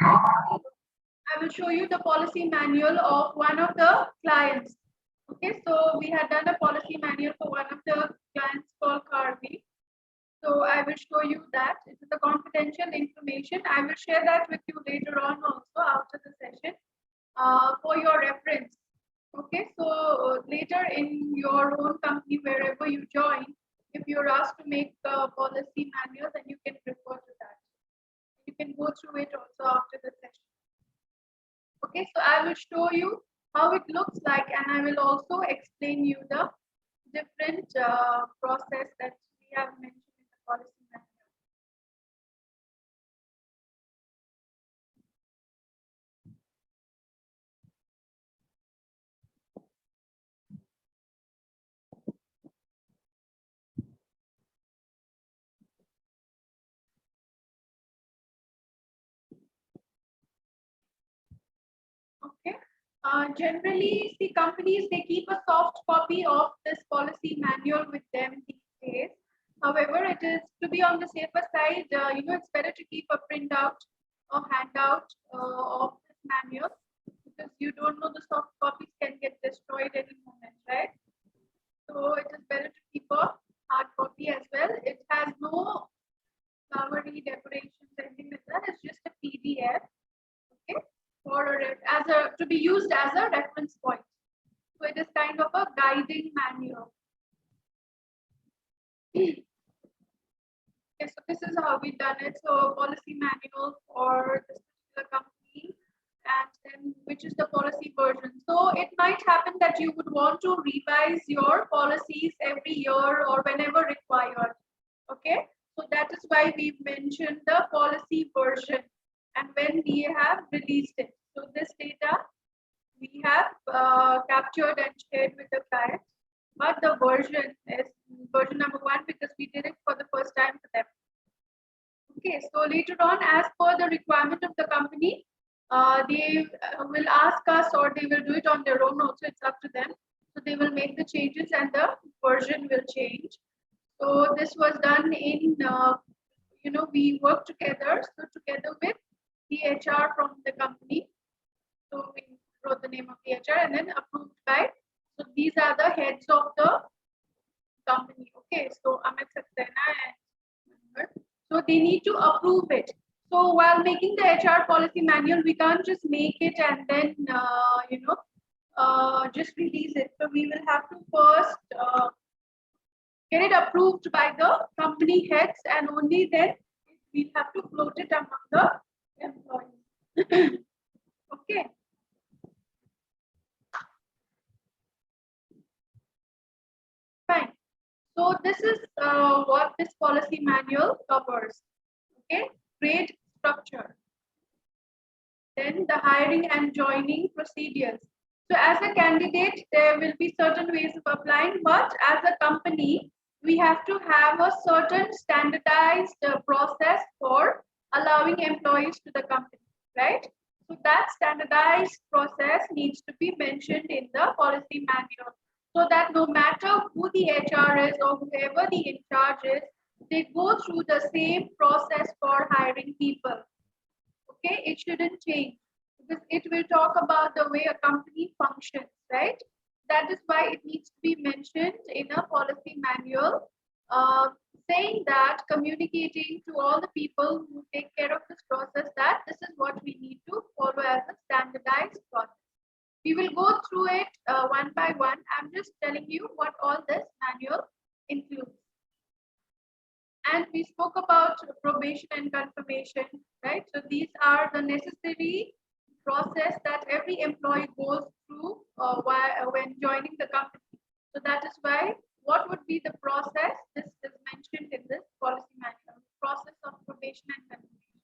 I will show you the policy manual of one of the clients. Okay, so we had done a policy manual for one of the clients called Carby. So I will show you that. It is a confidential information. I will share that with you later on also after the session for your reference. Okay, so later in your own company, wherever you join, if you're asked to make a policy manual, then you can refer to that. You can go through it also after the session. Okay, so I will show you how it looks like, and I will also explain you the different process that we have mentioned in the policy manual. Okay. Generally, see, companies, they keep a soft copy of this policy manual with them these days. However, it is to be on the safer side. It's better to keep a printout or handout of this manual, because you don't know, the soft copies can get destroyed any moment, right? So it is better to keep a hard copy as well. It has no flowery decorations, anything like that. It's just a PDF. Okay, to be used as a reference point. So it is kind of a guiding manual. Okay, so this is how we done it. So policy manual for this particular company, and then which is the policy version. So it might happen that you would want to revise your policies every year or whenever required. Okay, so that is why we mentioned the policy version and when we have released it. So this data we have captured and shared with the client, but the version is version number 1 because we did it for the first time for them. Okay, so later on, as per the requirement of the company, they will ask us, or they will do it on their own also, it's up to them. So they will make the changes and the version will change. So this was done in, we work together. So together with the HR from the company. So we wrote the name of the HR and then approved by. So these are the heads of the company. Okay, so Amit Saxena and so they need to approve it. So while making the HR policy manual, we can't just make it and then just release it. So we will have to first get it approved by the company heads, and only then we have to float it among the employees. Okay. Fine. So this is what this policy manual covers. Okay, grade structure. Then the hiring and joining procedures. So as a candidate, there will be certain ways of applying, but as a company, we have to have a certain standardized process for allowing employees to the company, right? So that standardized process needs to be mentioned in the policy manual, so that no matter who the HR is or whoever the in charge is, they go through the same process for hiring people. Okay, it shouldn't change because it will talk about the way a company functions, right? That is why it needs to be mentioned in a policy manual, saying that, communicating to all the people who take care of this process, that this is what we need to follow as a standardized process. We will go through it one by one. I'm just telling you what all this manual includes. And we spoke about probation and confirmation, right? So these are the necessary process that every employee goes through when joining the company. So that is why, what would be the process? This is mentioned in this policy manual, process of probation and confirmation.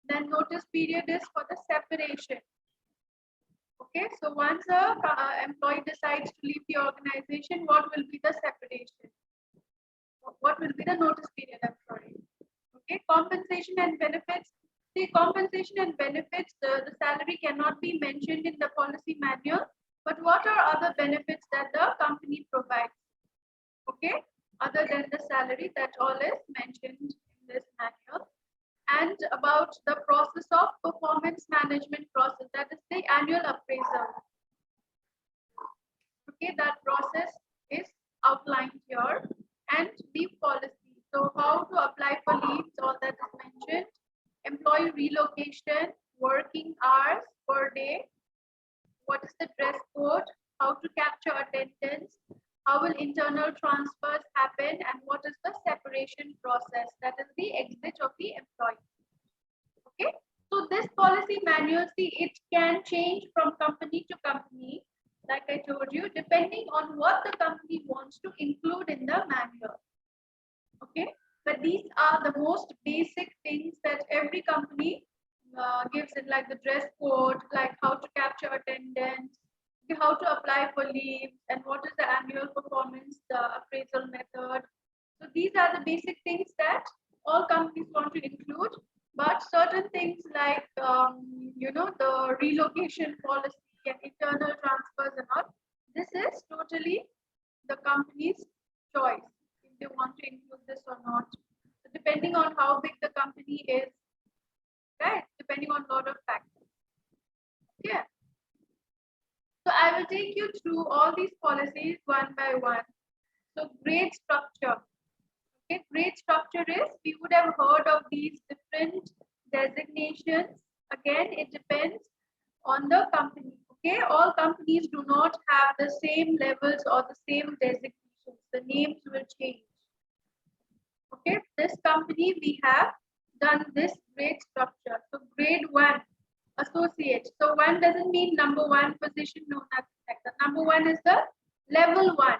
Then notice period is for the separation. Okay, so once a employee decides to leave the organization, what will be the separation? What will be the notice period? I'm sorry. Okay, compensation and benefits. The compensation and benefits, the salary cannot be mentioned in the policy manual, but what are other benefits that the company provides? Okay, other than the salary, that all is mentioned in this manual. and about the process of performance management process, that is the annual appraisal. Okay, that process is outlined here, and leave policy. So how to apply for leaves, all that is mentioned. Employee relocation, working hours per day, what is the dress code, how to capture attendance, how will internal transfers happen, and what is the separation process, that is the exit of the employee. Okay, so this policy manual, see, it can change from company to company, like I told you, depending on what the company wants to include in the manual. Okay, but these are the most basic things that every company gives in, like the dress code, like how to capture attendance, how to apply for leave, and what is the annual performance appraisal method. So these are the basic things that all companies want to include, but certain things like the relocation policy and internal transfers and all, this is totally the company's choice if they want to include this or not. So depending on how big the company is, right? Depending on a lot of factors. Yeah. So I will take you through all these policies one by one. So grade structure. Okay, grade structure is, we would have heard of these different designations. Again, it depends on the company. Okay, all companies do not have the same levels or the same designations. The names will change. Okay, this company, we have done this grade structure. So grade 1, associate. So 1 doesn't mean number 1 position, no, nothing like that. Number 1 is the level 1.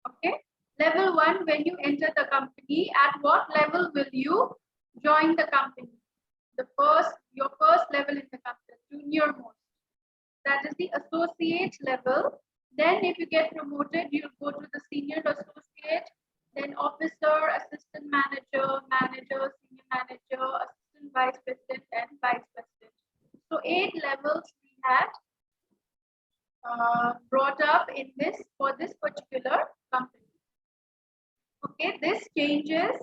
Okay, level 1, when you enter the company, at what level will you join the company? Your first level in the company, junior most. That is the associate level. Then if you get promoted, you go to the senior associate, then officer, assistant manager, manager, senior manager, assistant vice president, and vice president. So 8 levels we had brought up in this for this particular company. Okay, this changes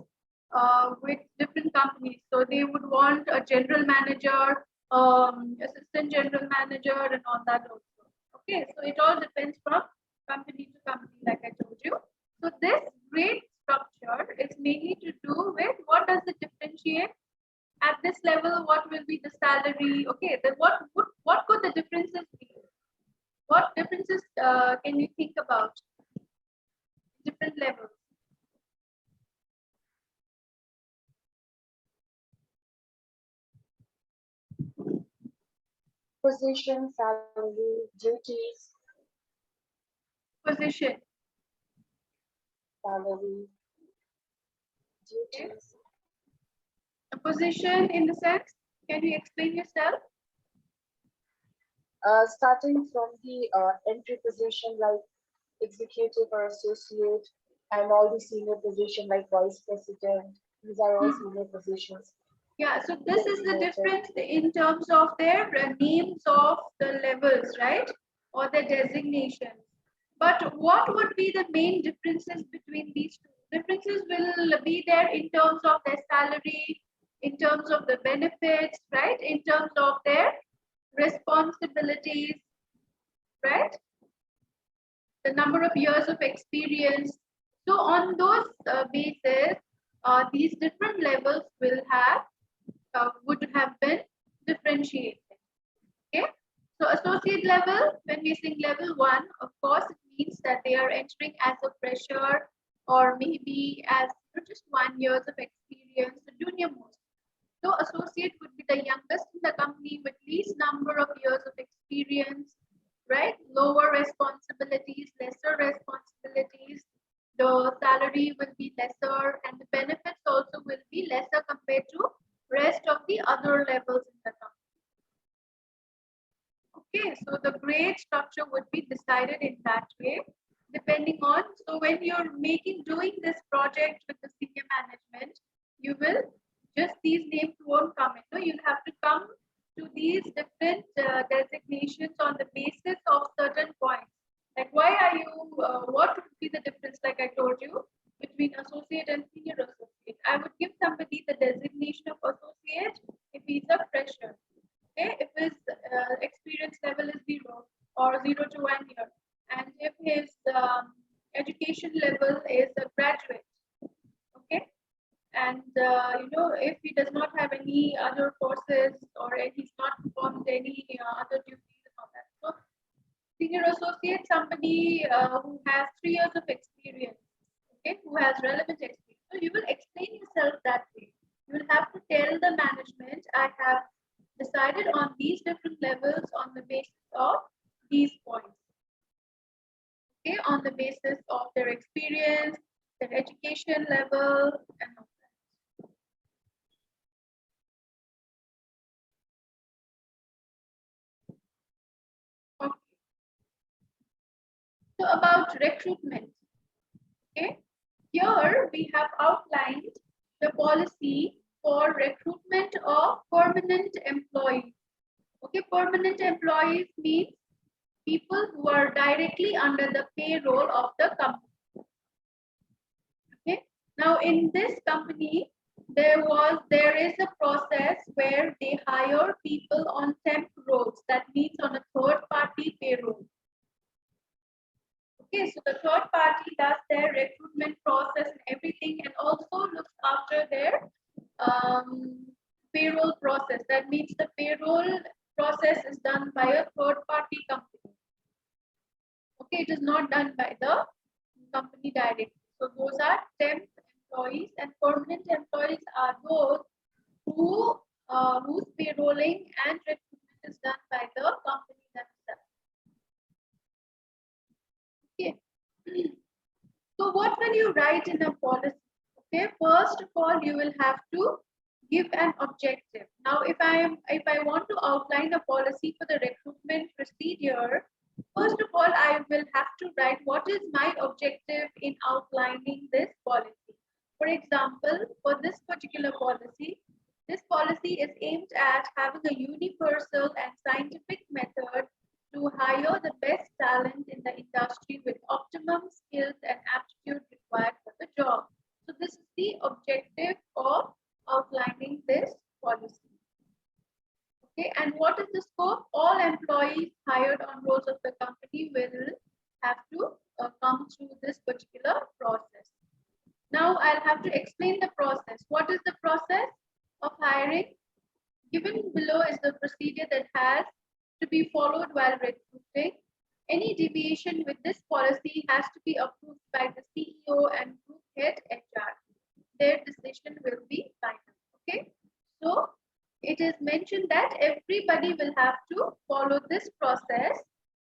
with different companies. So they would want a general manager, assistant general manager, and all that also. Okay, so it all depends from company to company, like I told you. So this grade structure is mainly to do with what does it differentiate at this level, what will be the salary. Okay, then what could the differences be? What differences can you think about different levels? Position, salary, duties, Position. salary, duties. A position in the sense, can you explain yourself? Starting from the entry position like executive or associate, and all the senior position like vice president. These are all senior positions. Yeah, so this is the difference in terms of their names of the levels, right? Or the designations. But what would be the main differences between these two? Differences will be there in terms of their salary, in terms of the benefits, right? In terms of their responsibilities, right? The number of years of experience. So on those basis, these different levels will have would have been differentiated. Okay, so associate level, when we sing level 1, of course it means that they are entering as a fresher or maybe as just 1 years of experience, the junior most. So associate would be the youngest in the company with least number of years of experience, right? Lower responsibilities, lesser responsibilities. The salary will be lesser and the benefits also will be lesser compared to rest of the other levels in the company. Okay, so the grade structure would be decided in that way, depending on, so when you're doing this project with the senior management, you will, just these names won't come in. No, you'll have to come to these different designations on the basis of certain points. Like why are you, what would be the difference, like I told you, between associate and senior associate? I would give somebody the designation designation of associate if he's a fresher. Okay, if his experience level is 0 or 0 to 1 year, and if his education level is a graduate. Okay, and if he does not have any other courses or he's not performed any other duties and all that. So senior associate, somebody who has 3 years of experience, okay, who has relevant experience. So you will explain yourself that way. You will have to tell the management, I have decided on these different levels on the basis of these points. Okay, on the basis of their experience, their education level, and all that. Okay. So about recruitment. Okay, here we have outlined the policy for recruitment of permanent employees. Okay, permanent employees means people who are directly under the payroll of the company. Okay, now in this company, there is a process where they hire people on temp roles. That means on a third party payroll. Okay, so the third party does their recruitment process and everything, and also looks after their payroll process. That means the payroll process is done by a third party company. Okay, it is not done by the company directly. So those are temp employees, and permanent employees are those whose payrolling and recruitment is done by the company themselves. Okay. So what will you write in a policy? Okay, first of all, you will have to give an objective. Now, if I want to outline a policy for the recruitment procedure, first of all, I will have to write what is my objective in outlining this policy. For example, for this particular policy, this policy is aimed at having a universal and scientific method to hire the best talent in the industry with optimum skills and aptitude required for the job. So this is the objective of outlining this policy. Okay, and what is the scope? All employees hired on roles of the company will have to come through this particular process. Now I'll have to explain the process. What is the process of hiring? Given below is the procedure that has to be followed while recruiting. Any deviation with this policy has to be approved by the CEO and group head HR. Their decision will be final. Okay, so it is mentioned that everybody will have to follow this process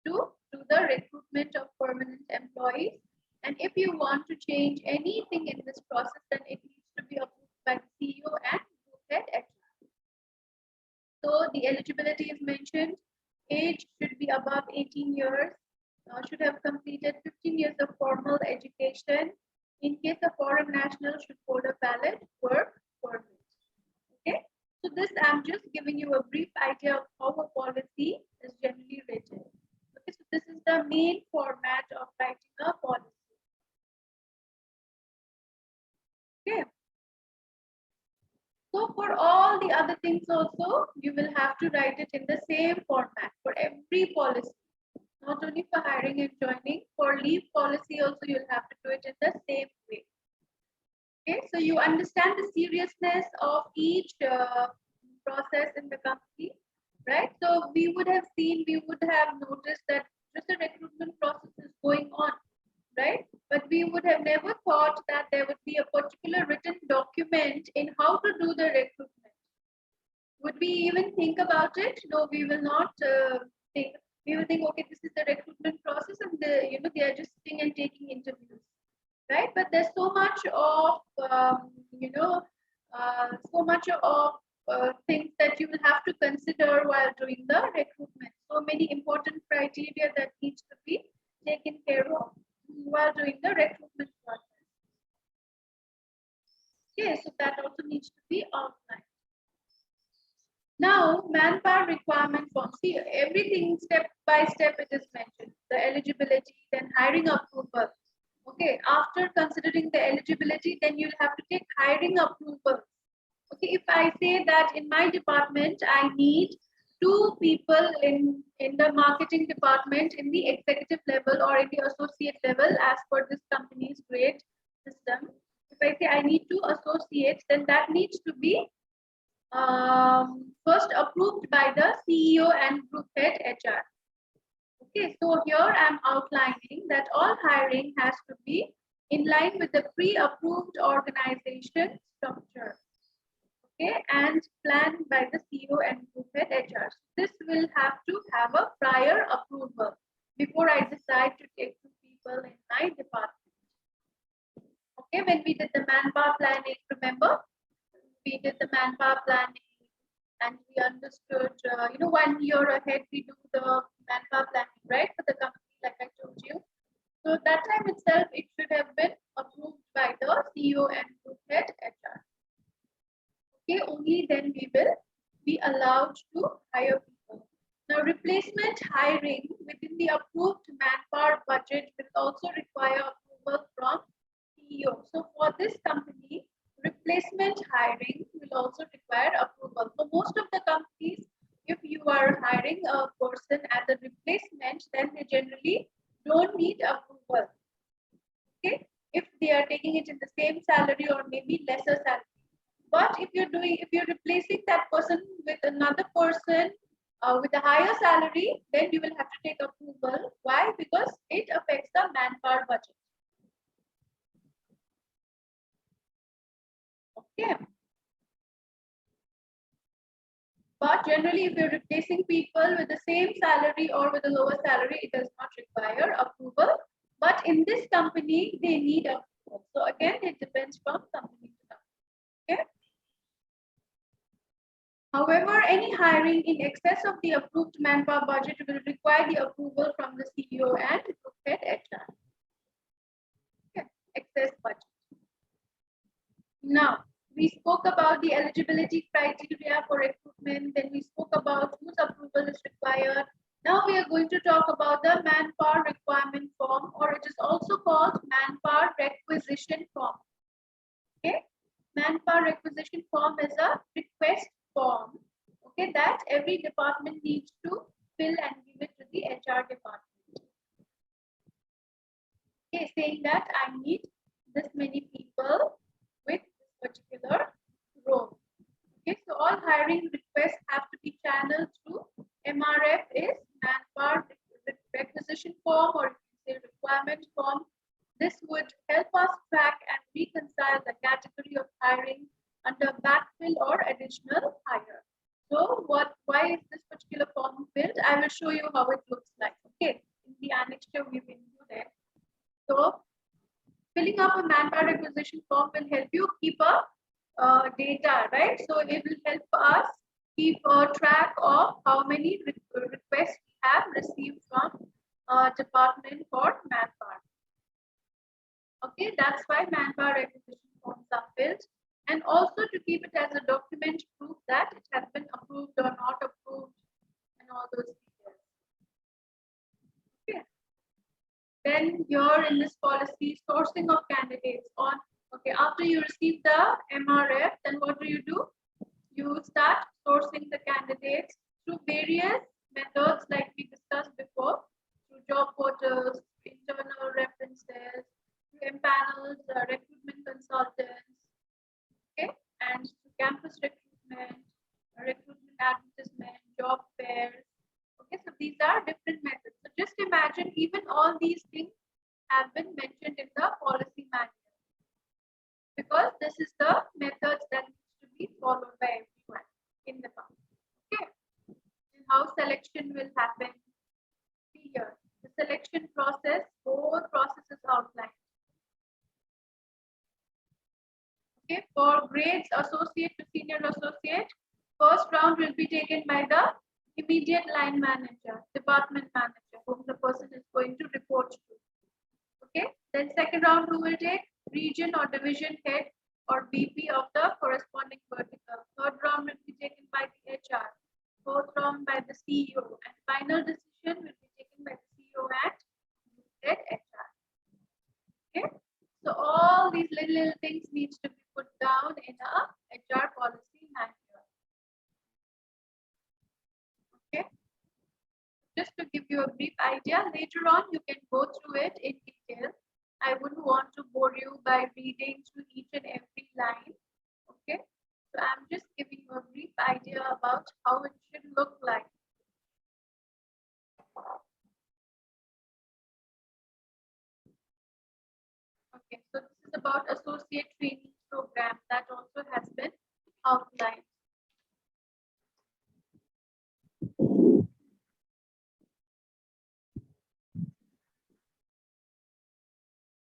to do the recruitment of permanent employees. And if you want to change anything in this process, then it needs to be approved by the CEO and group head HR. So the eligibility is mentioned. Age should be above 18 years, should have completed 15 years of formal education. In case a foreign national should hold a valid work permit. Okay, so this I'm just giving you a brief idea of how a policy is generally written. Okay, so this is the main format of writing a policy. Okay. So for all the other things also, you will have to write it in the same format for every policy. Not only for hiring and joining, for leave policy also you'll have to do it in the same way. Okay, so you understand the seriousness of each process in the company, right? So we would have noticed that just a recruitment process is going on, right? But we would have never thought that there would be a particular written document in how to do the recruitment. Would we even think about it? No, we will not think. We will think, okay, this is the recruitment process, and they are just sitting and taking interviews, right? But there's so much of things that you will have to consider while doing the recruitment. So many important criteria that needs to be taken care of while doing the recruitment process. Okay, so that also needs to be outlined. Now, manpower requirement form. See, everything step by step it is mentioned. The eligibility, then hiring approval. Okay, after considering the eligibility, then you'll have to take hiring approval. Okay, if I say that in my department, I need 2 people in the marketing department, in the executive level or in the associate level, as per this company's grade system. If I say I need 2 associates, then that needs to be first approved by the CEO and group head HR. Okay, so here I'm outlining that all hiring has to be in line with the pre-approved organization structure. Okay, and planned by the CEO and group head HR. This will have to have a prior approval before I decide to take 2 people in my department. Okay, when we did the manpower planning, remember, we did the manpower planning and we understood, 1 year ahead we do the manpower planning, right, for the company, like I told you. So that time itself, it should have been approved by the CEO and group head HR. Okay, only then we will be allowed to hire people. Now, replacement hiring within the approved manpower budget will also require approval from CEO. So for this company, replacement hiring will also require approval. For most of the companies, if you are hiring a person as a replacement, then they generally don't need approval. Okay, if they are taking it in the same salary or maybe lesser salary. But if you're replacing that person with another person with a higher salary, then you will have to take approval. Why? Because it affects the manpower budget. Okay. But generally, if you're replacing people with the same salary or with a lower salary, it does not require approval. But in this company, they need approval. So again, it depends from company to company. Okay. However, any hiring in excess of the approved manpower budget will require the approval from the CEO and group head HR. Okay. Excess budget. Now, we spoke about the eligibility criteria for recruitment, then we spoke about whose approval is required. Now we are going to talk about the manpower requirement form, or it is also called manpower requisition form. Okay, manpower requisition form is a request form, okay, that every department needs to fill and give it to the HR department. Okay, saying that I need this many people with this particular role. Okay, so all hiring requests have to be channeled through MRF is manpower requisition form, or you can say requirement form. This would help us track and reconcile the category of hiring under backfill or additional hire. So why is this particular form filled? I will show you how it looks like. Okay, in the annexure we've included. So filling up a manpower requisition form will help you keep a data, right? So it will help us keep a track of how many requests we have received from department for manpower. Okay, that's why manpower requisition forms are filled, and also to keep it as a document proof that it has been approved or not approved, and all those details. Okay. Then here in this policy, sourcing of candidates on. Okay, after you receive the MRF, then what do? You start sourcing the candidates through various methods like we discussed before, through job portals, internal references, through panels, recruitment consultants, okay, and through campus recruitment, recruitment advertisement, job fairs. Okay, so these are different methods. So just imagine even all these things have been mentioned in the policy manual, because this is the methods that needs to be followed by everyone in the company. Okay, and how selection will happen. See here, the selection process, whole process is outlined. Okay, for grades associate to senior associate, first round will be taken by the immediate line manager, department manager, whom the person is going to report to. Okay, then second round who will take? Region or division head or VP of the corresponding vertical. Third round will be taken by the HR. Fourth round by the CEO, and final decision will be taken by the CEO and head HR. Okay, so all these little things needs to be put down in a HR policy later on you can go through it in detail. I wouldn't want to bore you by reading through each and every line. Okay, so I'm just giving you a brief idea about how it should look like. Okay, so this is about associate training program that also has been outlined.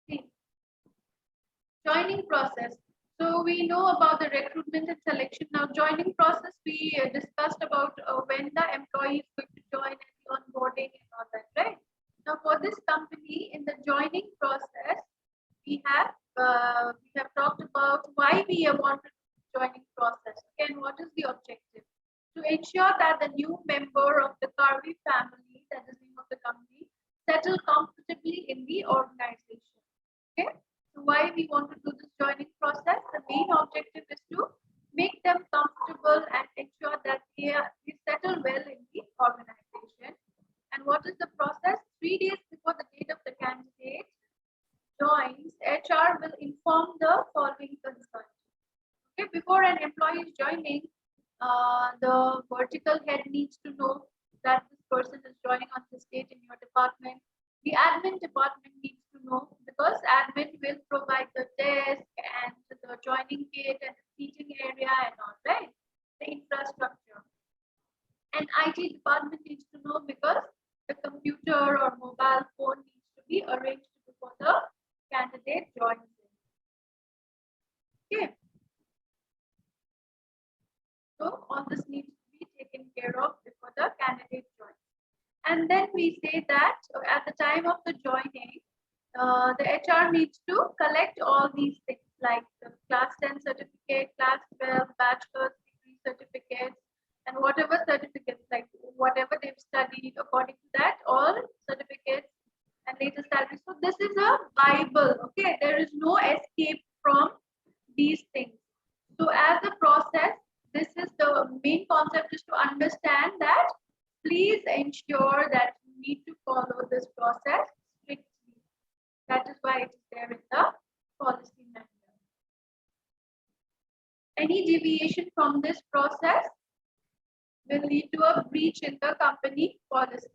See, joining process. So we know about the recruitment and selection. Now, joining process, we discussed about when the employee is going to join and the onboarding and all that, right? Now, for this company, in the joining process, we have talked about why we want to joining process. Again, what is the objective? To ensure that the new member of the Karvi family, that is the name of the company, settle comfortably in the organization. Okay. So why we want to do this joining process? The main objective is to make them comfortable and ensure that they settle well in the organization. And what is the process? 3 days before the date of the candidate joins, HR will inform the following concerns. Okay, before an employee is joining, the vertical head needs to know that this person is joining on this date in your department. The admin department needs to know because admin will provide the desk and the joining gate and the seating area and all, right? The infrastructure. And IT department needs to know because the computer or mobile phone needs to be arranged before the candidate joins in. Okay. So all this needs to be taken care of before the candidate joins. And then we say that at the time of the joining, the HR needs to collect all these things like the class 10 certificate, class 12, bachelor's degree certificates, and whatever certificates, like whatever they've studied, according to that, all certificates and latest salary. So this is a Bible, okay? There is no escape from these things. So as a process, this is the main concept is to understand that please ensure that you need to follow this process strictly. That is why it is there in the policy manual. Any deviation from this process will lead to a breach in the company policy.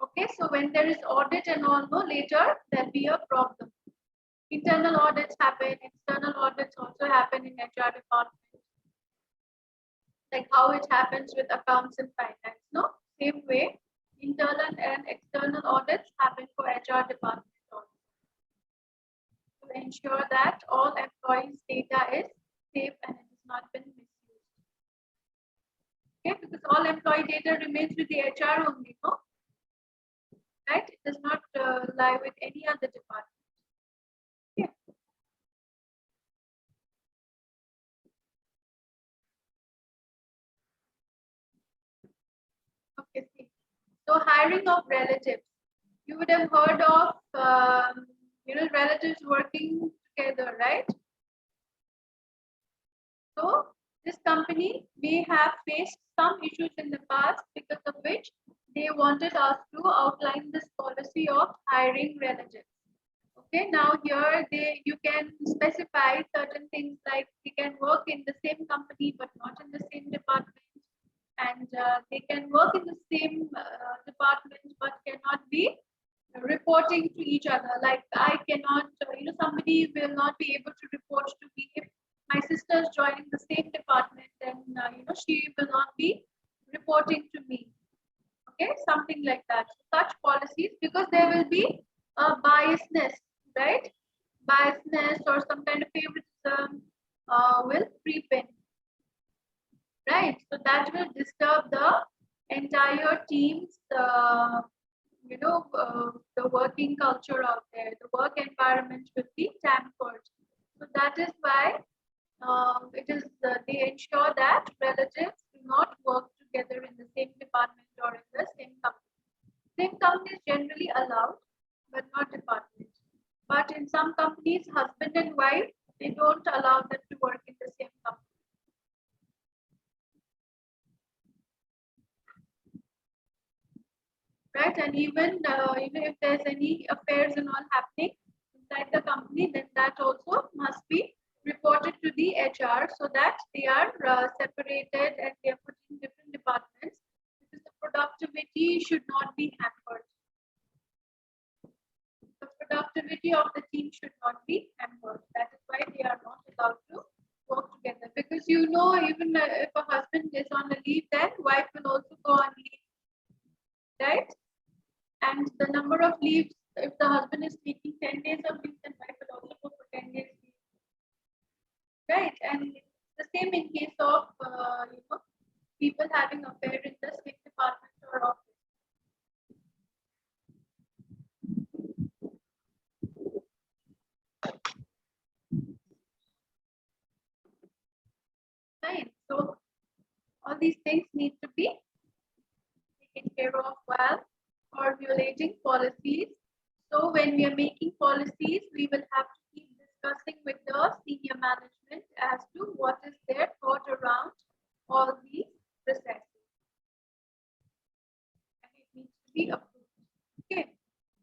Okay, so when there is audit and all, no, later there'll be a problem. Internal audits happen, external audits also happen in HR department. Like how it happens with accounts and finance, no? Same way, internal and external audits happen for HR department also. To ensure that all employees' data is safe and it has not been misused. Okay, because all employee data remains with the HR only, no? Right? It does not lie with any other department. Okay. Okay, see. So hiring of relatives. You would have heard of relatives working together, right? So this company may have faced some issues in the past because of which they wanted us to outline this policy of hiring relatives. Okay, now here you can specify certain things like they can work in the same company but not in the same department, and they can work in the same department but cannot be reporting to each other. Like I cannot, somebody will not be able to report to me if my sister is joining the same department, then she will not be reporting to me. Okay, something like that. Such policies, because there will be a biasness, right? Biasness or some kind of favoritism will creep in, right? So that will disturb the entire team's, the working culture out there. The work environment will be tampered. So that is why they ensure that relatives do not work together in the same department or in the same company. Same company is generally allowed, but not department. But in some companies, husband and wife, they don't allow them to work in the same company. Right? right? And even if there's any affairs and all happening inside the company, then that also must be reported to the HR so that they are separated and they are put in different departments because the productivity should not be hampered. The productivity of the team should not be hampered. That is why they are not allowed to work together. Because even if a husband is on a leave, then wife will also go on leave, right? And the number of leaves, if the husband is taking 10 days of leave, then wife will also go for 10 days leave, right? And it's the same in case of people having affair in the same department or office. Right. So all these things need to be taken care of while formulating policies. So when we are making policies, we will have to keep discussing with the senior management as to what is their thought around all these processes. And it needs to be approved. Okay.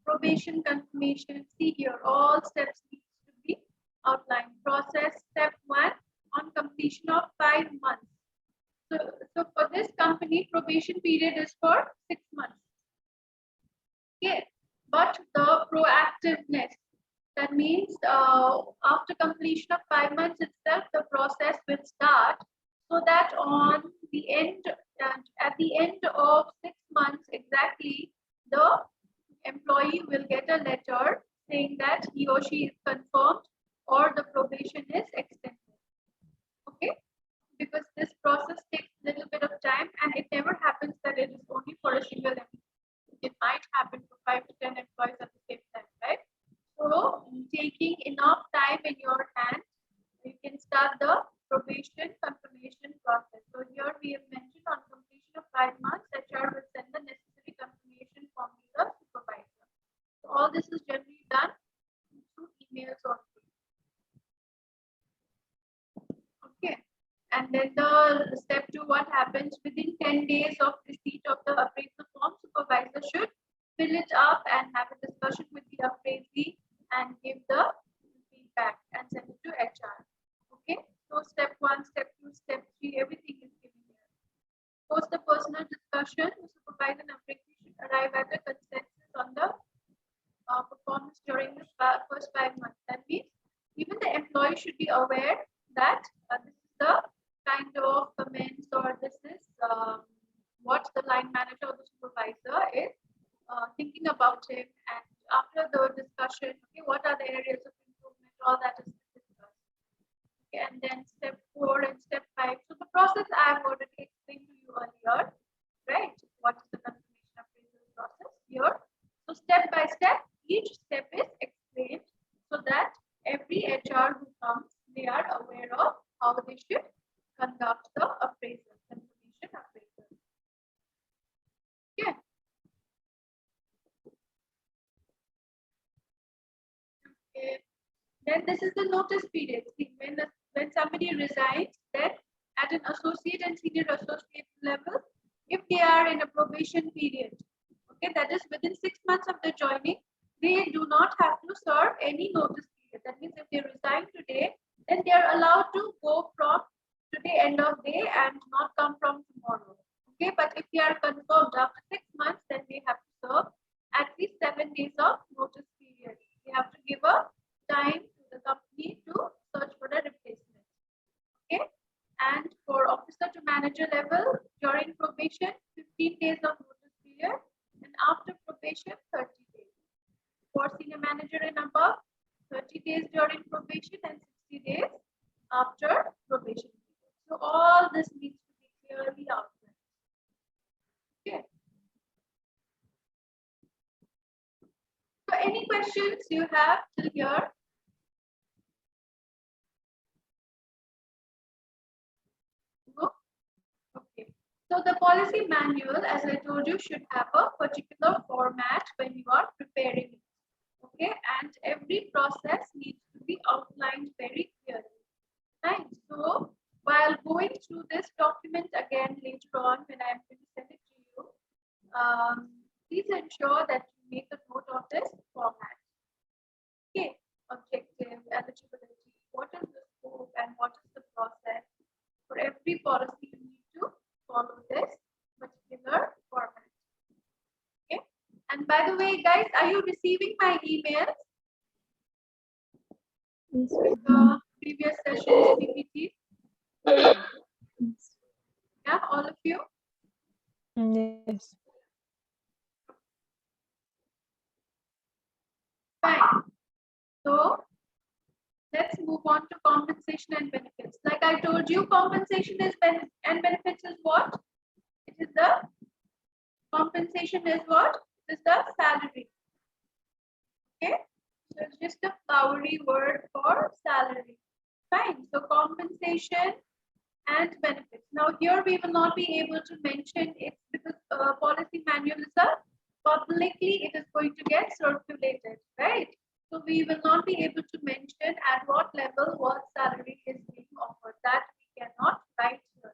Probation confirmation. See here, all steps need to be outlined. Process step 1 on completion of 5 months. So for this company, probation period is for 6 months. Okay, but the proactiveness, that means after completion of 5 months itself, the process will start so that on the end, at the end of 6 months exactly, the employee will get a letter saying that he or she is confirmed or the probation is extended. Okay, because this process takes a little bit of time and it never happens that it is only for a single employee. It might happen for 5 to 10 employees at the same time, right? So taking enough time in your hand, you can start the probation confirmation process. So here we have mentioned on completion of 5 months, HR will send the necessary confirmation form to the supervisor. So all this is generally done through emails or okay. And then the step 2, what happens within 10 days of receipt of the appraisal form, supervisor should fill it up and have a discussion with the appraisee and give the feedback and send it to HR. Okay, so step 1, step 2, step 3, everything is given here. Post the personal discussion, the supervisor and appraisee should arrive at a consensus on the performance during the first 5 months. That means even the employee should be aware that this is the kind of comments or this is what the line manager or the supervisor is thinking about him. And after the discussion, okay, what are the areas of improvement? All that is discussed. Okay, and then step 4 and step 5. So the process I have already explained to you earlier, right? What is the confirmation appraisal process here? So step by step, each step is explained so that every HR who comes, they are aware of how they should conduct the appraisal, confirmation appraisal. Yeah. Okay. Then this is the notice period. See, when somebody resigns, then at an associate and senior associate level, if they are in a probation period, okay, that is within 6 months of the joining, they do not have to serve any notice period. That means if they resign today, then they are allowed to go from today end of day and not come from tomorrow. Okay, but if they are confirmed after 6 months, then they have to serve at least 7 days of notice period. They have to give a time to the company to search for a replacement. Okay, and for officer to manager level during probation, 15 days of notice period, and after probation, 30 days. For senior manager and above, 30 days during probation and 60 days after probation. So all this needs to be clearly outlined. Okay. So any questions you have till here? No? Okay. So the policy manual, as I told you, should have a particular format when you are preparing it. Okay, and every process needs to be outlined very clearly. Right. So while going through this document again later on when I'm going to send it to you, please ensure that you make a note of this format. Okay, objective, eligibility, what is the scope and what is the process. For every policy, you need to follow this particular format. Okay, and by the way, guys, are you receiving my emails with the previous sessions PPT? Yeah, all of you? Yes. Fine. So let's move on to compensation and benefits. Like I told you, compensation is and benefits is what? It is the compensation is what? It is the salary. Okay. So it's just a flowery word for salary. Fine. So compensation and benefits. Now here we will not be able to mention it because policy manual is a publicly it is going to get circulated, right? So we will not be able to mention at what level what salary is being offered. That we cannot write here.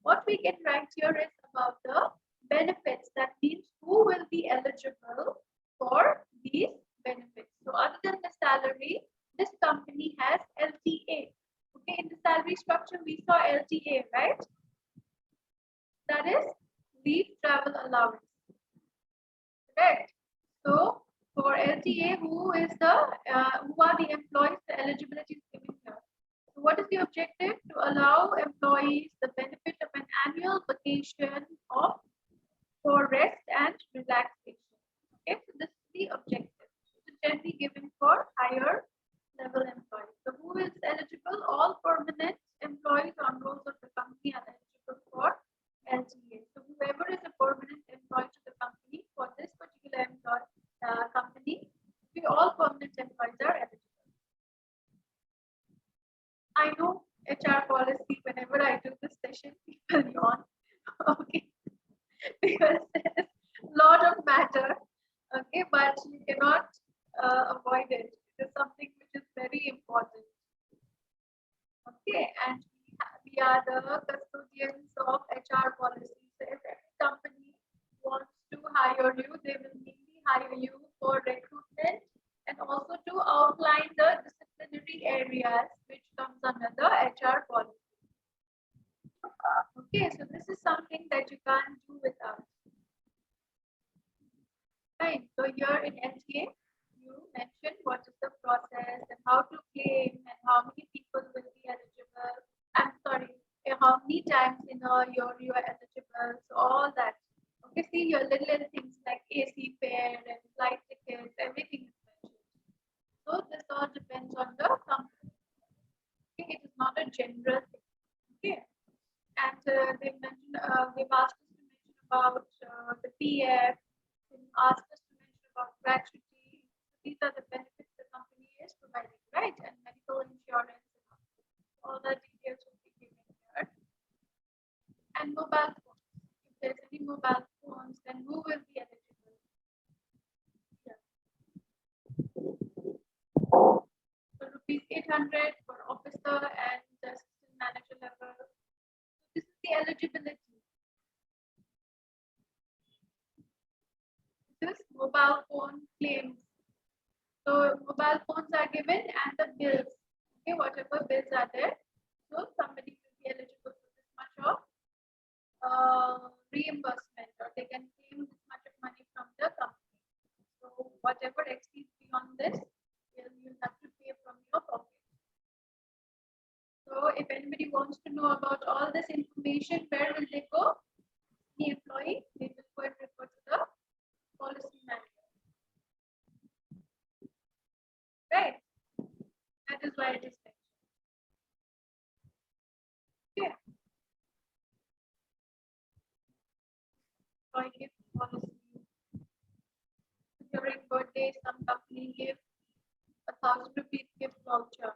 What we can write here is about the benefits. That means who will be eligible for these benefits. So other than the salary, this company has LTA. Okay, in the salary structure, we saw LTA, right? That is leave travel allowance. Correct. So for LTA, who are the employees? The eligibility is given here. So what is the objective? To allow employees the benefit of an annual vacation of for rest and relaxation. Okay, so this is the objective. It's generally given for higher level employees. So who is eligible? All permanent employees on roles of the company are eligible for LTA. So whoever is a permanent employee to the company for this particular company, all permanent employees are eligible. I know HR policy, whenever I do this session, people yawn. Okay. Because there's a lot of matter. Okay, but you cannot avoid it. It is something which is very important. Okay, and we are the custodians of HR policies. So if any company wants to hire you, they will mainly hire you for recruitment and also to outline the disciplinary areas which comes under the HR policy. Okay, so this is something that you can't do without. Fine. So here in LTA, you mentioned what is the process and how to claim and how many people will be eligible. I'm sorry, how many times in a year you are eligible. So all that. Okay, see your little things like AC fare and flight tickets, everything is mentioned. So this all depends on the company. Okay, it is not a general thing. Okay, and they've mentioned they've asked us to mention about the PF. Asked us to mention about gratuity. These are the benefits the company is providing, right? And medical insurance, all the details will be given here. And mobile phones. If there's any mobile phones, then who will be eligible? Yeah. So rupees 800 for officer and assistant manager level. So this is the eligibility. Mobile phone claims. So mobile phones are given and the bills. Okay, whatever bills are there. So somebody will be eligible for this much of reimbursement, or they can claim this much of money from the company. So whatever exceeds beyond this, you have to pay from your pocket. So if anybody wants to know about all this information, where will they go? The employee, they will go and refer to the policy manual. Right? That is why it is mentioned. Okay. Employee gift policy. During birthday, some company give 1,000 rupees gift voucher.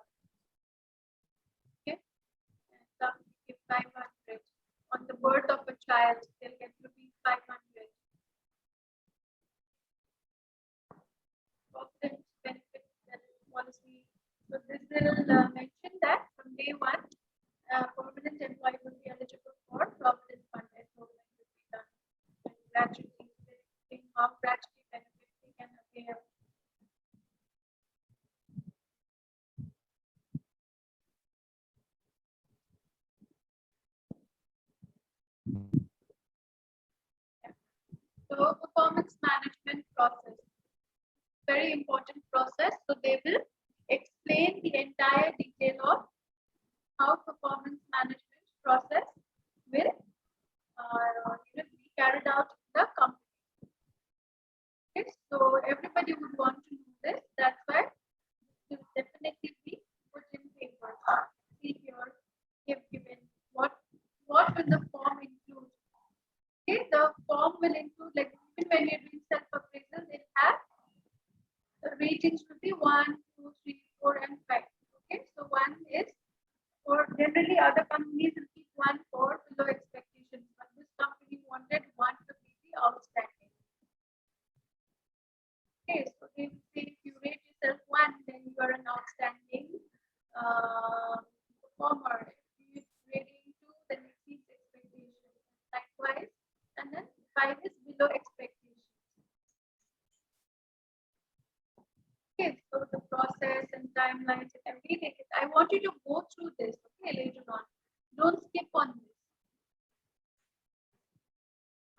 Okay. And some give 500. On the birth of a child, they'll get rupees 500. Benefit policy. So this will mention that from day one, permanent employee will be eligible for provident fund enrollment will be done. And gratuity, how gratuity So performance management process, very important process. So they will explain the entire detail of how performance management process will be carried out in the company. Okay, so everybody would want to know this. That's why it will definitely be put in paper. See here, they've given what will the form include. Okay, the form will include, like even when you're doing self-appraisal, it has the ratings will be 1, 2, 3, 4, and 5. Okay, so 1 is for generally other companies will keep 1 for below expectations, but this company wanted 1 to be the outstanding. Okay, so they will say if you rate yourself 1, then you are an outstanding performer. If you rating 2, then it exceeds expectations. Likewise, and then 5 is below expectations. Okay, so the process and timelines and everything. I want you to go through this, okay, later on. Don't skip on this.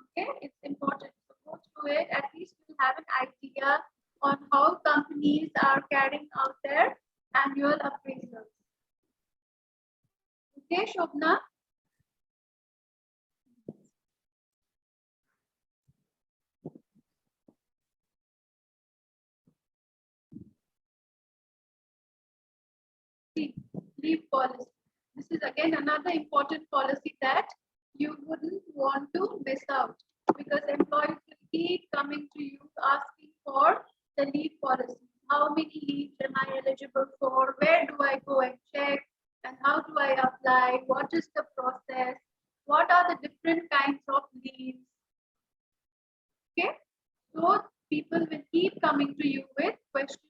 Okay, it's important. So go through it. At least you have an idea on how companies are carrying out their annual appraisals. Okay, Shobna? Leave policy. This is again another important policy that you wouldn't want to miss out, because employees will keep coming to you asking for the leave policy. How many leaves am I eligible for? Where do I go and check? And how do I apply? What is the process? What are the different kinds of leaves? Okay, so people will keep coming to you with questions